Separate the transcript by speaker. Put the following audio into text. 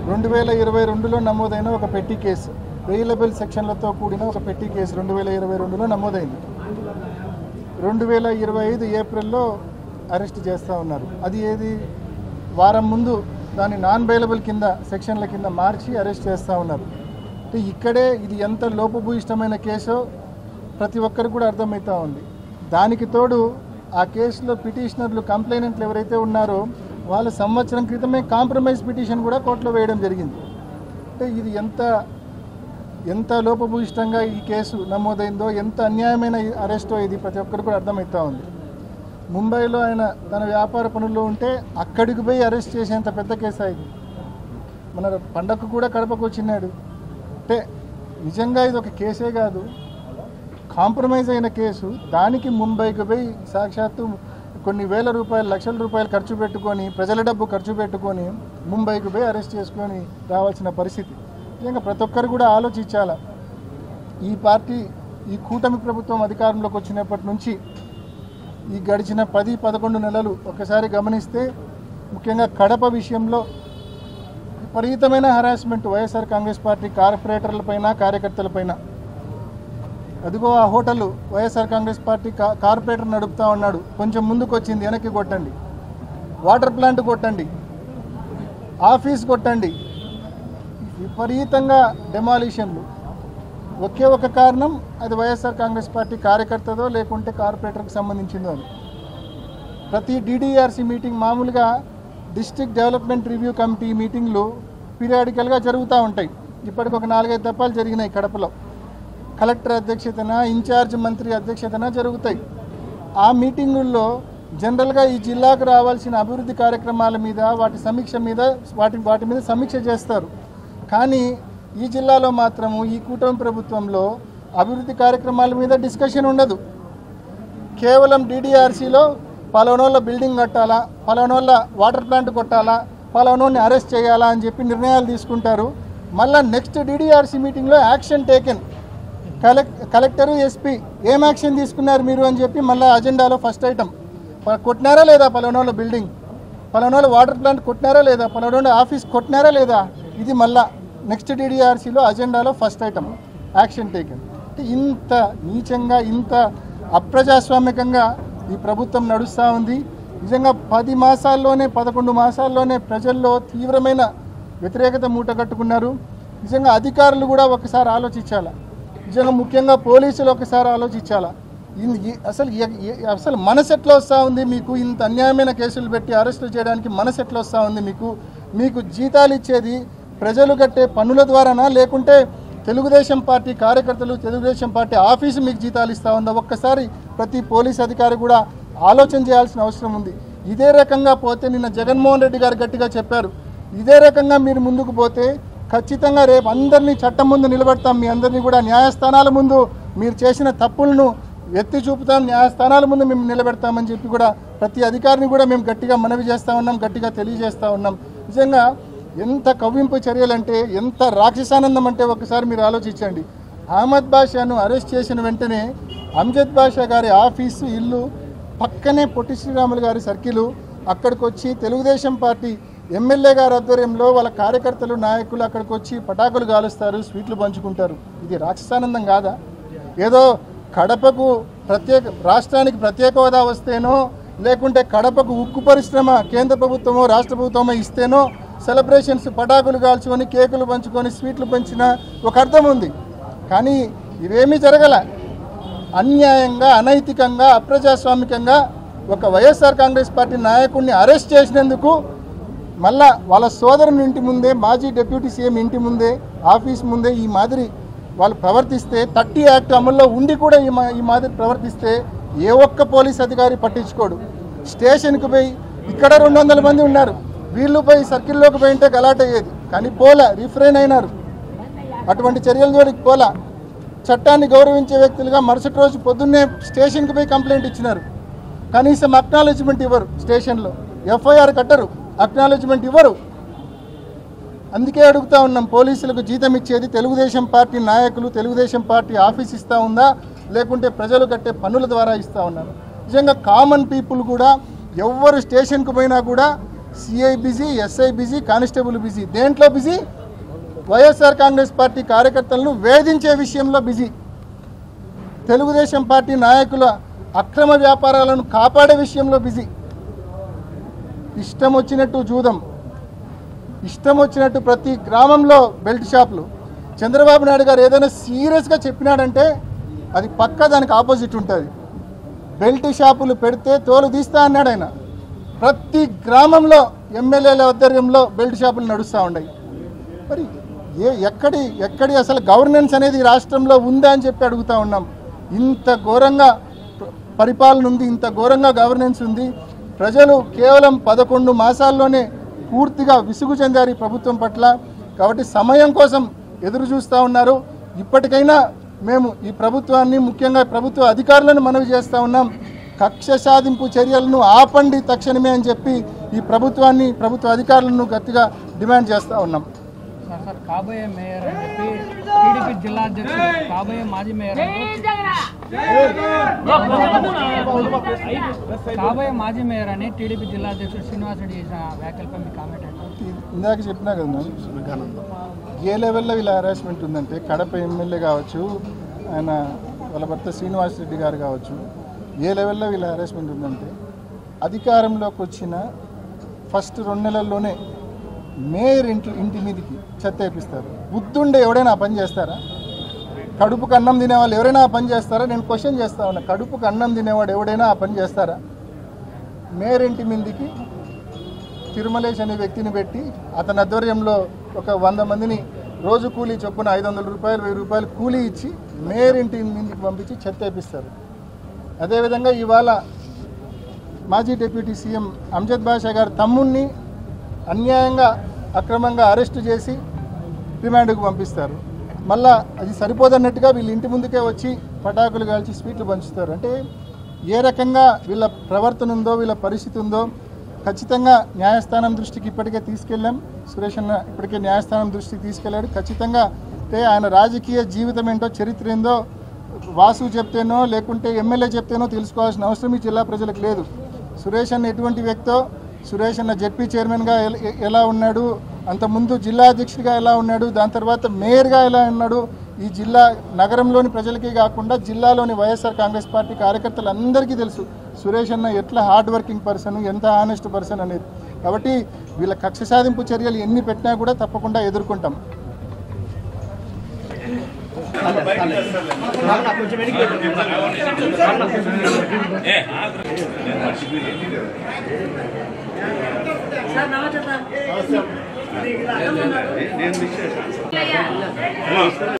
Speaker 1: 2022లో నమోదైన ఒక పెట్టి కేసు, బెయిలబుల్ సెక్షన్లతో కూడిన ఒక పెట్టి కేసు 2022లో నమోదైంది. 2025 ఏప్రిల్లో అరెస్ట్ చేస్తూ ఉన్నారు. అది ఏది వారం ముందు దాన్ని నాన్ బెయిలబుల్ కింద సెక్షన్ల కింద మార్చి అరెస్ట్ చేస్తూ ఉన్నారు. అంటే ఇక్కడే ఇది ఎంత లోపభూయిష్టమైన కేసో ప్రతి ఒక్కరికి కూడా అర్థమవుతూ ఉంది. దానికి తోడు ఆ కేసులో పిటిషనర్లు కంప్లైనెంట్లు ఎవరైతే ఉన్నారో వాళ్ళు సంవత్సరం క్రితమే కాంప్రమైజ్ పిటిషన్ కూడా కోర్టులో వేయడం జరిగింది. అంటే ఇది ఎంత లోపభూయిష్టంగా ఈ కేసు నమోదైందో, ఎంత అన్యాయమైన అరెస్టో ఇది ప్రతి ఒక్కరికి కూడా అర్థమవుతూ ఉంది. ముంబైలో ఆయన తన వ్యాపార పనుల్లో ఉంటే అక్కడికి పోయి అరెస్ట్ చేసేంత పెద్ద కేసు అయింది. మన పండగకు కూడా కడపకు వచ్చినాడు. అంటే నిజంగా ఇది ఒక కేసే కాదు, కాంప్రమైజ్ అయిన కేసు. దానికి ముంబైకి పోయి సాక్షాత్తు కొన్ని వేల రూపాయలు, లక్షల రూపాయలు ఖర్చు పెట్టుకొని, ప్రజల డబ్బు ఖర్చు పెట్టుకొని ముంబైకి పోయి అరెస్ట్ చేసుకొని రావాల్సిన పరిస్థితి. నిజంగా ప్రతి ఒక్కరు కూడా ఆలోచించాల. ఈ పార్టీ, ఈ కూటమి ప్రభుత్వం అధికారంలోకి వచ్చినప్పటి నుంచి ఈ గడిచిన 10-11 నెలలు ఒకసారి గమనిస్తే ముఖ్యంగా కడప విషయంలో విపరీతమైన హరాస్మెంట్ వైఎస్ఆర్ కాంగ్రెస్ పార్టీ కార్పొరేటర్లపైన, కార్యకర్తలపైన. అదిగో ఆ hotel YSR Congress party corporator నడుపుతూ ఉన్నాడు, కొంచెం ముందుకు వచ్చింది వెనక్కి కొట్టండి, వాటర్ ప్లాంట్ కొట్టండి, ఆఫీస్ కొట్టండి, విపరీతంగా డెమాలిషన్లు. ఒకే ఒక కారణం, అది వైఎస్ఆర్ కాంగ్రెస్ పార్టీ కార్యకర్తదో లేకుంటే కార్పొరేటర్కి సంబంధించిందో అని. ప్రతి డిడిఆర్సీ మీటింగ్, మామూలుగా డిస్ట్రిక్ట్ డెవలప్మెంట్ రివ్యూ కమిటీ మీటింగ్లు పీరియాడికల్గా జరుగుతూ ఉంటాయి. ఇప్పటికి ఒక 4-5 దఫాలు జరిగినాయి కడపలో. కలెక్టర్ అధ్యక్షతన, ఇన్ఛార్జ్ మంత్రి అధ్యక్షతన జరుగుతాయి. ఆ మీటింగుల్లో జనరల్గా ఈ జిల్లాకు రావాల్సిన అభివృద్ధి కార్యక్రమాల మీద, వాటి సమీక్ష మీద, వాటి మీద సమీక్ష చేస్తారు. కానీ ఈ జిల్లాలో మాత్రము ఈ కూటమి ప్రభుత్వంలో అభివృద్ధి కార్యక్రమాల మీద డిస్కషన్ ఉండదు. కేవలం డిడిఆర్సీలో పలానోళ్ళ బిల్డింగ్ కట్టాలా, పలానోళ్ళ వాటర్ ప్లాంట్ కొట్టాలా, పలానోని అరెస్ట్ చేయాలా అని చెప్పి నిర్ణయాలు తీసుకుంటారు. మళ్ళీ నెక్స్ట్ డిడిఆర్సీ మీటింగ్లో యాక్షన్ టేకెన్, కలెక్టరు, ఎస్పీ ఏం యాక్షన్ తీసుకున్నారు మీరు అని చెప్పి మళ్ళీ అజెండాలో ఫస్ట్ ఐటమ్, కొట్టినారా లేదా పలానోళ్ళ బిల్డింగ్, పలానోళ్ళ వాటర్ ప్లాంట్ కొట్టినారా లేదా, పలానోళ్ళ ఆఫీస్ కొట్టినారా లేదా, ఇది మళ్ళా నెక్స్ట్ డిడిఆర్సీలో అజెండాలో ఫస్ట్ ఐటమ్ యాక్షన్ టేకెన్. ఇంత నీచంగా, ఇంత అప్రజాస్వామికంగా ఈ ప్రభుత్వం నడుస్తూ ఉంది. నిజంగా 10 మాసాల్లోనే, 11 మాసాల్లోనే ప్రజల్లో తీవ్రమైన వ్యతిరేకత మూట కట్టుకున్నారు. నిజంగా అధికారులు కూడా ఒకసారి ఆలోచించాలా, నిజంగా ముఖ్యంగా పోలీసులు ఒకసారి ఆలోచించాలా. అసలు మనసు ఎట్లా వస్తూ ఉంది మీకు? ఇంత అన్యాయమైన కేసులు పెట్టి అరెస్టులు చేయడానికి మనసు ఎట్లా వస్తూ ఉంది మీకు? మీకు జీతాలు ఇచ్చేది ప్రజలు కట్టే పన్నుల ద్వారానా, లేకుంటే తెలుగుదేశం పార్టీ కార్యకర్తలు, తెలుగుదేశం పార్టీ ఆఫీసు మీకు జీతాలు ఇస్తూ ఉందా? ఒక్కసారి ప్రతి పోలీస్ అధికారి కూడా ఆలోచన చేయాల్సిన అవసరం ఉంది. ఇదే రకంగా పోతే, నిన్న జగన్మోహన్ రెడ్డి గారు గట్టిగా చెప్పారు, ఇదే రకంగా మీరు ముందుకు పోతే ఖచ్చితంగా రేపు అందరినీ చట్టం ముందు నిలబెడతాం, మీ అందరినీ కూడా న్యాయస్థానాల ముందు మీరు చేసిన తప్పులను ఎత్తి చూపుతాం, న్యాయస్థానాల ముందు మేము నిలబెడతామని చెప్పి కూడా ప్రతి అధికారిని కూడా మేము గట్టిగా మనవి చేస్తూ ఉన్నాం, గట్టిగా తెలియజేస్తూ ఉన్నాం. నిజంగా ఎంత కవ్వింపు చర్యలంటే, ఎంత రాక్షసానందం అంటే ఒకసారి మీరు ఆలోచించండి. అహ్మద్ బాషాను అరెస్ట్ చేసిన వెంటనే అంజద్ బాషా గారి ఆఫీసు, ఇల్లు పక్కనే పొట్టి శ్రీరాములు గారి సర్కిలు, అక్కడికి వచ్చి తెలుగుదేశం పార్టీ ఎమ్మెల్యే గారి ఆధ్వర్యంలో వాళ్ళ కార్యకర్తలు, నాయకులు అక్కడికి వచ్చి పటాకులు కాలుస్తారు, స్వీట్లు పంచుకుంటారు. ఇది రాక్షసానందం కాదా? ఏదో కడపకు రాష్ట్రానికి ప్రత్యేక హోదా వస్తేనో, లేకుంటే కడపకు ఉక్కు పరిశ్రమ కేంద్ర ప్రభుత్వమో రాష్ట్ర ప్రభుత్వమో ఇస్తేనో సెలబ్రేషన్స్, పటాకులు కాల్చుకొని, కేకులు పంచుకొని, స్వీట్లు పంచిన ఒక అర్థం ఉంది. కానీ ఇవేమీ జరగల. అన్యాయంగా, అనైతికంగా, అప్రజాస్వామికంగా ఒక వైఎస్ఆర్ కాంగ్రెస్ పార్టీ నాయకుడిని అరెస్ట్ చేసినందుకు మళ్ళా వాళ్ళ సోదరుని ఇంటి ముందే, మాజీ డిప్యూటీ సీఎం ఇంటి ముందే, ఆఫీస్ ముందే ఈ మాదిరి వాళ్ళు ప్రవర్తిస్తే, 30 యాక్ట్ అమల్లో ఉండి కూడా ఈ మాదిరి ప్రవర్తిస్తే ఏ ఒక్క పోలీస్ అధికారి పట్టించుకోడు. స్టేషన్కి పోయి, ఇక్కడ 200 మంది ఉన్నారు, వీళ్ళు పోయి సర్కిల్లోకి పోయింటే గలాట్ అయ్యేది, కానీ పోలా, రిఫ్రెయిన్ అయినారు. అటువంటి చర్యల జోలికి పోలా. చట్టాన్ని గౌరవించే వ్యక్తులుగా మరుసటి రోజు పొద్దున్నే స్టేషన్కి పోయి కంప్లైంట్ ఇచ్చినారు. కనీసం అక్నాలెడ్జ్మెంట్ ఇవ్వరు, స్టేషన్లో ఎఫ్ఐఆర్ కట్టరు, అక్నాలెడ్జ్మెంట్ ఇవ్వరు. అందుకే అడుగుతూ ఉన్నాం, పోలీసులకు జీతం ఇచ్చేది తెలుగుదేశం పార్టీ నాయకులు, తెలుగుదేశం పార్టీ ఆఫీస్ ఇస్తూ ఉందా, లేకుంటే ప్రజలు కట్టే పన్నుల ద్వారా ఇస్తూ ఉన్నారు? నిజంగా కామన్ పీపుల్ కూడా ఎవ్వరు స్టేషన్కు పోయినా కూడా CI busy, SI busy, constable busy. దేంట్లో బిజీ? వైఎస్ఆర్ కాంగ్రెస్ పార్టీ కార్యకర్తలను వేధించే విషయంలో బిజీ. తెలుగుదేశం పార్టీ నాయకుల అక్రమ వ్యాపారాలను కాపాడే విషయంలో బిజీ. ఇష్టం వచ్చినట్టు జూదం, ఇష్టం వచ్చినట్టు ప్రతి గ్రామంలో బెల్ట్ షాపులు. చంద్రబాబు నాయుడు గారు ఏదైనా సీరియస్గా చెప్పినాడంటే అది పక్కా దానికి ఆపోజిట్ ఉంటుంది. బెల్ట్ షాపులు పెడితే తోలు తీస్తా అన్నాడు ఆయన. ప్రతి గ్రామంలో ఎమ్మెల్యేల ఆధ్వర్యంలో బెల్ట్ షాపులు నడుస్తూ ఉన్నాయి. మరి ఎక్కడి అసలు గవర్నెన్స్ అనేది రాష్ట్రంలో ఉందా అని చెప్పి అడుగుతూ ఉన్నాం. ఇంత ఘోరంగా పరిపాలన ఉంది, ఇంత ఘోరంగా గవర్నెన్స్ ఉంది. ప్రజలు కేవలం 11 మాసాల్లోనే పూర్తిగా విసుగు చెందారు ఈ ప్రభుత్వం పట్ల. కాబట్టి సమయం కోసం ఎదురు చూస్తూ ఉన్నారు. ఇప్పటికైనా మేము ఈ ప్రభుత్వాన్ని, ముఖ్యంగా ప్రభుత్వ అధికారులను మనవి చేస్తూ ఉన్నాం. కక్ష సాధింపు చర్యలను ఆపండి తక్షణమే అని చెప్పి ఈ ప్రభుత్వాన్ని, ప్రభుత్వ అధికారులను గట్టిగా డిమాండ్ చేస్తూ ఉన్నాం.
Speaker 2: సార్ కాబోయే మేయర్ అని చెప్పి టీడీపీ జిల్లా అధ్యక్షుడు కాబోయే మాజీ మేయర్ అని టీడీపీ జిల్లా అధ్యక్షుడు శ్రీనివాస్ రెడ్డి చేసిన వ్యాఖ్యలపై మీ కామెంట్ ఏంటి?
Speaker 1: ఇందాక చెప్పినా కదా, ఏ లెవెల్లో వీళ్ళ హెరాస్మెంట్ ఉందంటే కడప ఎమ్మెల్యే కావచ్చు, ఆయన వాళ్ళ భర్త శ్రీనివాస్ రెడ్డి గారు కావచ్చు, ఏ లెవెల్లో వీళ్ళ హెరాస్మెంట్ ఉందంటే అధికారంలోకి వచ్చిన ఫస్ట్ 2 నెలల్లోనే మేయర్ ఇంటి మీదకి చెత్త వేపిస్తారు. బుద్ధుండే ఎవడైనా ఆ పని చేస్తారా? కడుపుకు అన్నం తినేవాళ్ళు ఎవరైనా ఆ పని చేస్తారా? నేను క్వశ్చన్ చేస్తా ఉన్నా. కడుపుకు అన్నం తినేవాడు ఎవడైనా ఆ పని చేస్తారా? మేయర్ ఇంటి మీదకి తిరుమలేష్ అనే వ్యక్తిని పెట్టి అతని ఆధ్వర్యంలో ఒక 100 మందిని రోజు కూలీ చొప్పున 500 రూపాయలు 1000 రూపాయలు కూలీ ఇచ్చి మేయర్ ఇంటి మీదకి పంపించి చెత్త వేపిస్తారు. అదేవిధంగా ఇవాళ మాజీ డిప్యూటీ సీఎం అంజద్ బాషా గారు తమ్ముణ్ణి అన్యాయంగా అక్రమంగా అరెస్టు చేసి రిమాండ్కు పంపిస్తారు. మళ్ళా అది సరిపోదన్నట్టుగా వీళ్ళ ఇంటి ముందుకే వచ్చి పటాకులు కాల్చి స్వీట్లు పంచుతారు. అంటే ఏ రకంగా వీళ్ళ ప్రవర్తన ఉందో, వీళ్ళ పరిస్థితి ఉందో ఖచ్చితంగా న్యాయస్థానం దృష్టికి ఇప్పటికే తీసుకెళ్ళాం. సురేష్ అన్న ఇప్పటికే న్యాయస్థానం దృష్టికి తీసుకెళ్ళాడు. ఖచ్చితంగా అంటే ఆయన రాజకీయ జీవితం ఏంటో, చరిత్ర ఏందో వాసు చెప్తేనో లేకుంటే ఎమ్మెల్యే చెప్తేనో తెలుసుకోవాల్సిన అవసరం ఈ జిల్లా ప్రజలకు లేదు. సురేష్ అన్న ఎటువంటి వ్యక్తో, సురేష్ అన్న జెడ్పీ చైర్మన్గా ఎలా ఉన్నాడు, అంతకుముందు జిల్లా అధ్యక్షుడిగా ఎలా ఉన్నాడు, దాని తర్వాత మేయర్గా ఎలా ఉన్నాడు, ఈ జిల్లా నగరంలోని ప్రజలకే కాకుండా జిల్లాలోని వైఎస్ఆర్ కాంగ్రెస్ పార్టీ కార్యకర్తలందరికీ తెలుసు సురేష్ అన్న ఎట్లా హార్డ్ వర్కింగ్ పర్సన్, ఎంత ఆనెస్ట్ పర్సన్ అనేది. కాబట్టి వీళ్ళ కక్ష సాధింపు చర్యలు ఎన్ని పెట్టినా కూడా తప్పకుండా ఎదుర్కొంటాం.
Speaker 3: సార్ నమస్తే సార్.